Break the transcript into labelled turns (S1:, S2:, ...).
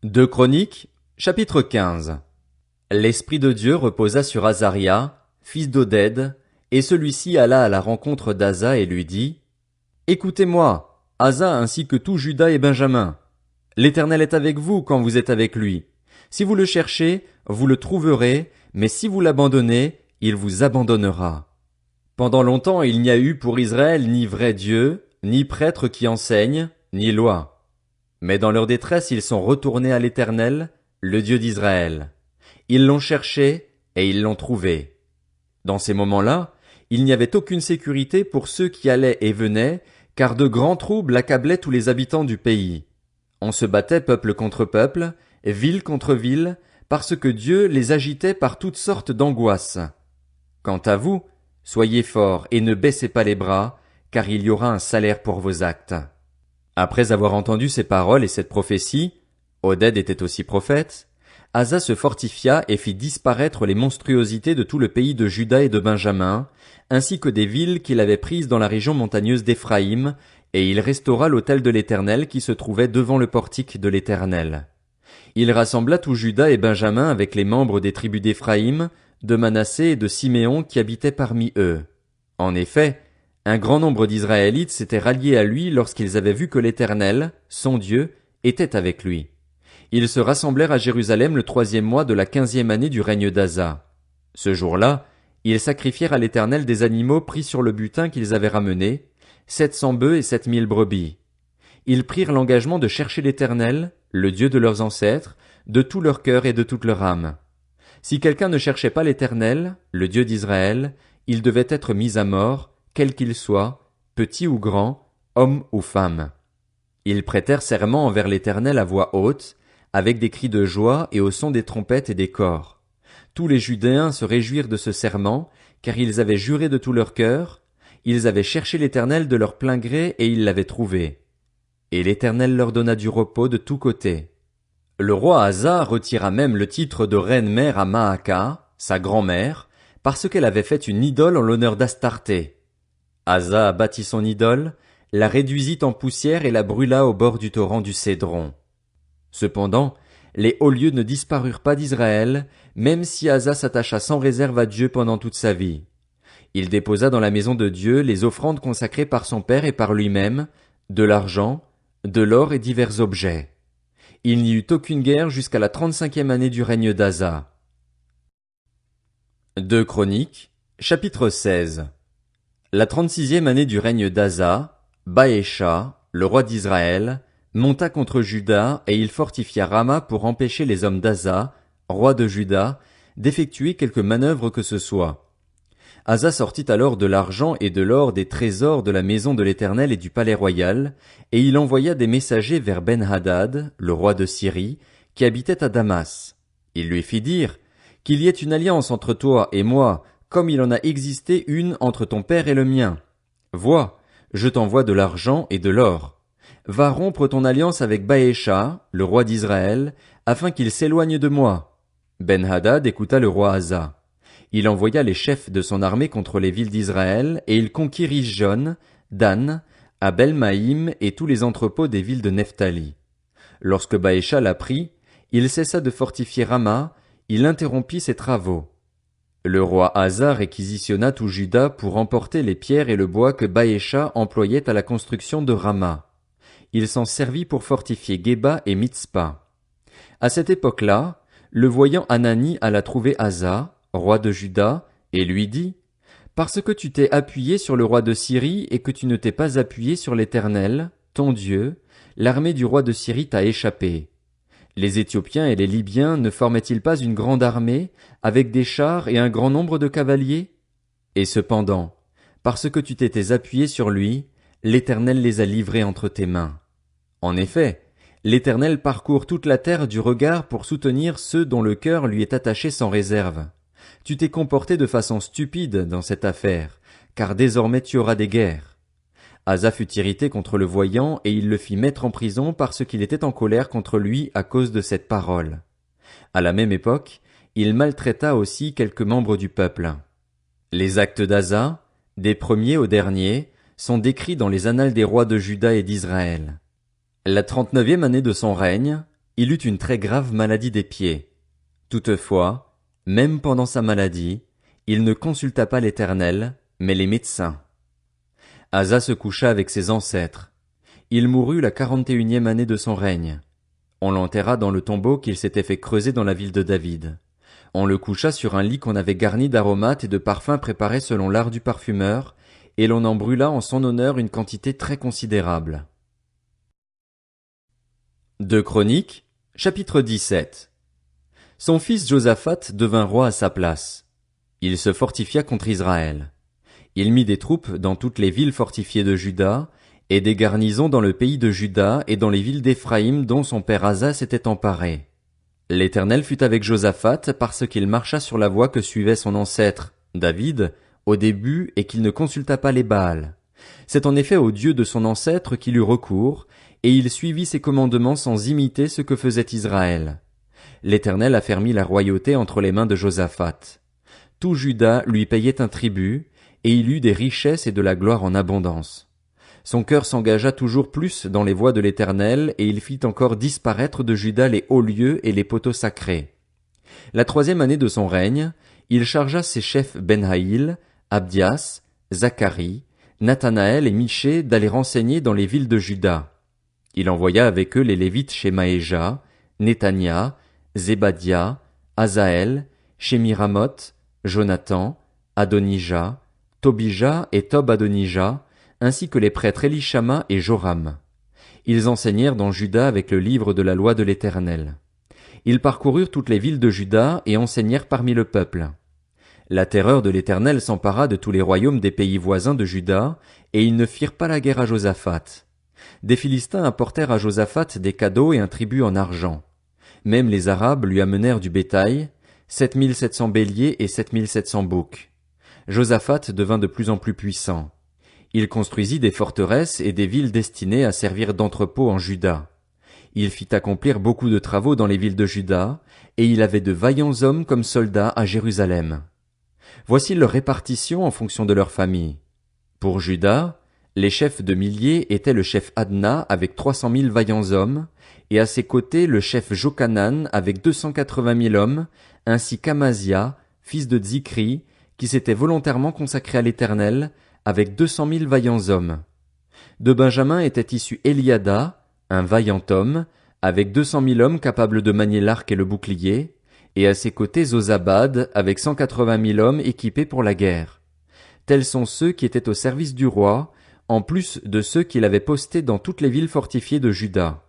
S1: Deux Chroniques, chapitre 15. L'Esprit de Dieu reposa sur Azaria, fils d'Oded, et celui-ci alla à la rencontre d'Asa et lui dit, Écoutez-moi, Asa ainsi que tout Juda et Benjamin. L'Éternel est avec vous quand vous êtes avec lui. Si vous le cherchez, vous le trouverez, mais si vous l'abandonnez, il vous abandonnera. Pendant longtemps il n'y a eu pour Israël ni vrai Dieu, ni prêtre qui enseigne, ni loi. Mais dans leur détresse ils sont retournés à l'Éternel, le Dieu d'Israël. Ils l'ont cherché, et ils l'ont trouvé. Dans ces moments-là, il n'y avait aucune sécurité pour ceux qui allaient et venaient, car de grands troubles accablaient tous les habitants du pays. On se battait peuple contre peuple, ville contre ville, parce que Dieu les agitait par toutes sortes d'angoisses. Quant à vous, soyez forts et ne baissez pas les bras, car il y aura un salaire pour vos actes. Après avoir entendu ces paroles et cette prophétie, Oded était aussi prophète, Asa se fortifia et fit disparaître les monstruosités de tout le pays de Juda et de Benjamin, ainsi que des villes qu'il avait prises dans la région montagneuse d'Éphraïm, et il restaura l'autel de l'Éternel qui se trouvait devant le portique de l'Éternel. Il rassembla tout Juda et Benjamin avec les membres des tribus d'Éphraïm, de Manassé et de Siméon qui habitaient parmi eux. En effet, un grand nombre d'Israélites s'étaient ralliés à lui lorsqu'ils avaient vu que l'Éternel, son Dieu, était avec lui. Ils se rassemblèrent à Jérusalem le 3e mois de la 15e année du règne d'Asa. Ce jour-là, ils sacrifièrent à l'Éternel des animaux pris sur le butin qu'ils avaient ramené, 700 bœufs et 7000 brebis. Ils prirent l'engagement de chercher l'Éternel, le Dieu de leurs ancêtres, de tout leur cœur et de toute leur âme. Si quelqu'un ne cherchait pas l'Éternel, le Dieu d'Israël, il devait être mis à mort, quel qu'il soit, petit ou grand, homme ou femme. Ils prêtèrent serment envers l'Éternel à voix haute, avec des cris de joie et au son des trompettes et des cors. Tous les Judéens se réjouirent de ce serment, car ils avaient juré de tout leur cœur, ils avaient cherché l'Éternel de leur plein gré et ils l'avaient trouvé. Et l'Éternel leur donna du repos de tous côtés. Le roi Asa retira même le titre de reine-mère à Maaka, sa grand-mère, parce qu'elle avait fait une idole en l'honneur d'Astarté. Asa bâtit son idole, la réduisit en poussière et la brûla au bord du torrent du Cédron. Cependant, les hauts lieux ne disparurent pas d'Israël, même si Asa s'attacha sans réserve à Dieu pendant toute sa vie. Il déposa dans la maison de Dieu les offrandes consacrées par son père et par lui-même, de l'argent, de l'or et divers objets. Il n'y eut aucune guerre jusqu'à la 35e année du règne d'Asa. Deux Chroniques, chapitre 16. La 36e année du règne d'Asa, Baécha, le roi d'Israël, monta contre Juda et il fortifia Rama pour empêcher les hommes d'Asa, roi de Juda, d'effectuer quelque manœuvre que ce soit. Asa sortit alors de l'argent et de l'or des trésors de la maison de l'Éternel et du palais royal, et il envoya des messagers vers Ben-Hadad, le roi de Syrie, qui habitait à Damas. Il lui fit dire, qu'il y ait une alliance entre toi et moi, comme il en a existé une entre ton père et le mien. Vois, je t'envoie de l'argent et de l'or. Va rompre ton alliance avec Baécha, le roi d'Israël, afin qu'il s'éloigne de moi. Ben-Hadad écouta le roi Asa. Il envoya les chefs de son armée contre les villes d'Israël, et il conquit Risjon, Dan, Abel-Maïm et tous les entrepôts des villes de Nephtali. Lorsque Baécha l'apprit, il cessa de fortifier Rama, il interrompit ses travaux. Le roi Asa réquisitionna tout Juda pour emporter les pierres et le bois que Baécha employait à la construction de Rama. Il s'en servit pour fortifier Géba et Mitzpa. À cette époque-là, le voyant Hanani alla trouver Asa, roi de Juda, et lui dit, « Parce que tu t'es appuyé sur le roi de Syrie et que tu ne t'es pas appuyé sur l'Éternel, ton Dieu, l'armée du roi de Syrie t'a échappé. Les Éthiopiens et les Libyens ne formaient-ils pas une grande armée, avec des chars et un grand nombre de cavaliers? Et cependant, parce que tu t'étais appuyé sur lui, l'Éternel les a livrés entre tes mains. En effet, l'Éternel parcourt toute la terre du regard pour soutenir ceux dont le cœur lui est attaché sans réserve. Tu t'es comporté de façon stupide dans cette affaire, car désormais tu auras des guerres. » Asa fut irrité contre le voyant et il le fit mettre en prison parce qu'il était en colère contre lui à cause de cette parole. À la même époque, il maltraita aussi quelques membres du peuple. Les actes d'Asa, des premiers aux derniers, sont décrits dans les annales des rois de Juda et d'Israël. La 39e année de son règne, il eut une très grave maladie des pieds. Toutefois, même pendant sa maladie, il ne consulta pas l'Éternel, mais les médecins. Asa se coucha avec ses ancêtres. Il mourut la 41e année de son règne. On l'enterra dans le tombeau qu'il s'était fait creuser dans la ville de David. On le coucha sur un lit qu'on avait garni d'aromates et de parfums préparés selon l'art du parfumeur, et l'on en brûla en son honneur une quantité très considérable. 2 Chroniques, chapitre 17. Son fils Josaphat devint roi à sa place. Il se fortifia contre Israël. Il mit des troupes dans toutes les villes fortifiées de Juda, et des garnisons dans le pays de Juda et dans les villes d'Éphraïm dont son père Asa s'était emparé. L'Éternel fut avec Josaphat parce qu'il marcha sur la voie que suivait son ancêtre, David, au début et qu'il ne consulta pas les Baals. C'est en effet au Dieu de son ancêtre qu'il eut recours, et il suivit ses commandements sans imiter ce que faisait Israël. L'Éternel affermit la royauté entre les mains de Josaphat. Tout Juda lui payait un tribut, et il eut des richesses et de la gloire en abondance. Son cœur s'engagea toujours plus dans les voies de l'Éternel, et il fit encore disparaître de Juda les hauts lieux et les poteaux sacrés. La 3e année de son règne, il chargea ses chefs Ben-Haïl, Abdias, Zacharie, Nathanaël et Michée d'aller renseigner dans les villes de Juda. Il envoya avec eux les Lévites Shemaéja, Néthania, Zébadia, Azaël, Shemiramoth, Jonathan, Adonija, Tobija et Tob-Adonija, ainsi que les prêtres Élishama et Joram. Ils enseignèrent dans Juda avec le livre de la loi de l'Éternel. Ils parcoururent toutes les villes de Juda et enseignèrent parmi le peuple. La terreur de l'Éternel s'empara de tous les royaumes des pays voisins de Juda, et ils ne firent pas la guerre à Josaphat. Des Philistins apportèrent à Josaphat des cadeaux et un tribut en argent. Même les Arabes lui amenèrent du bétail, 7700 béliers et 7700 boucs. Josaphat devint de plus en plus puissant. Il construisit des forteresses et des villes destinées à servir d'entrepôts en Juda. Il fit accomplir beaucoup de travaux dans les villes de Juda, et il avait de vaillants hommes comme soldats à Jérusalem. Voici leur répartition en fonction de leur famille. Pour Juda, les chefs de milliers étaient le chef Adna avec 300 000 vaillants hommes, et à ses côtés le chef Jochanan avec 280 000 hommes, ainsi qu'Amazia, fils de Zikri, qui s'était volontairement consacré à l'Éternel, avec 200 000 vaillants hommes. De Benjamin était issu Eliada, un vaillant homme, avec 200 000 hommes capables de manier l'arc et le bouclier, et à ses côtés Zozabad, avec 180 000 hommes équipés pour la guerre. Tels sont ceux qui étaient au service du roi, en plus de ceux qu'il avait postés dans toutes les villes fortifiées de Juda.